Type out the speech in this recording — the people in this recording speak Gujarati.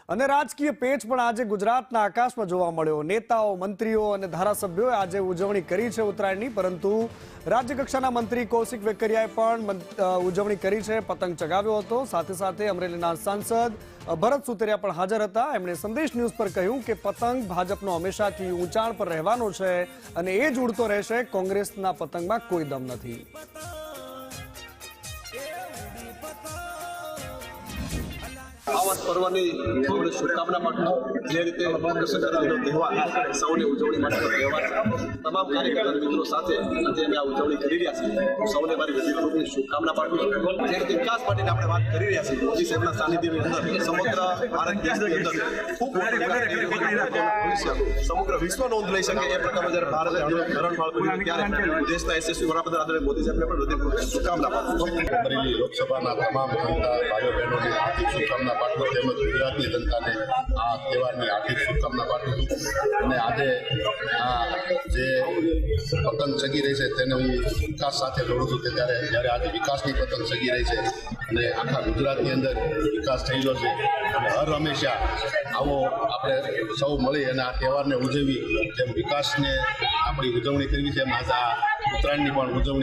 અને રાજકીય પેચ પણ આજે ગુજરાતના આકાશમાં જોવા મળ્યો। નેતાઓ, મંત્રીઓ અને ધારાસભ્યોએ આજે ઉજવણી કરી છે ઉત્તરાયણની, પરંતુ રાજ્ય કક્ષાના મંત્રી કૌશિક વેકરિયાએ પણ ઉજવણી કરી છે, પતંગ ચગાવ્યો હતો। સાથે સાથે અમરેલીના સાંસદ ભરત સુતરિયા પણ હાજર હતા। એમણે સંદેશ ન્યૂઝ પર કહ્યું કે પતંગ ભાજપનો હંમેશાથી ઊંચાણ પર રહેવાનો છે અને એ જ ઉડતો રહેશે। કોંગ્રેસના પતંગમાં કોઈ દમ નથી। આવા પર્વની આપણે શુભકામના પાઠવો। જે રીતે મકરસંક્રાંતિનો તહેવાર સૌની ઉજવણી માટેનો તહેવાર છે, તમામ કાર્યકર્તા મિત્રો સાથે આજે અમે આ ઉજવણી કરી રહ્યા છીએ। હું સૌને મારી વિજયની શુભકામના પાઠવું છું। જે રીતે વિકાસ માટેની આપણે વાત કરી રહ્યા છીએ, મોદી સાહેબના સાનિધ્યની અંદર સમગ્ર ભારત દેશની અંદર ખૂબ સમગ્ર વિશ્વ નોંધ લઈ શકે એ પ્રકારનું જ્યારે ભારતે ધરણફાળ કર્યું ત્યારે દેશના યશસ્વી વડાપ્રધાન આદરણીય મોદી સાહેબને પણ હૃદયપૂર્વક શુભકામના પાઠવું। અમરેલી લોકસભાના તમામ જનતા ભાઈઓ બહેનોને હાર્દિક શુભકામના પાઠવું, તેમજ ગુજરાતની જનતાને આ તહેવારની હાર્દિક શુભકામના પાઠવું। અને આજે આ જે પતંગ ચગી રહી છે તેને હું વિકાસ સાથે જોડું છું કે જ્યારે આજે વિકાસની પતંગ ચગી રહી છે અને આખા ગુજરાતની અંદર વિકાસ થયેલો છે અને હર હંમેશા આવો આપણે સૌ મળી અને આ તહેવારને ઉજવી, તેમ વિકાસને આપણી ઉજવણી કરવી છે। આજે આ ઉત્તરાયણની પણ ઉજવણી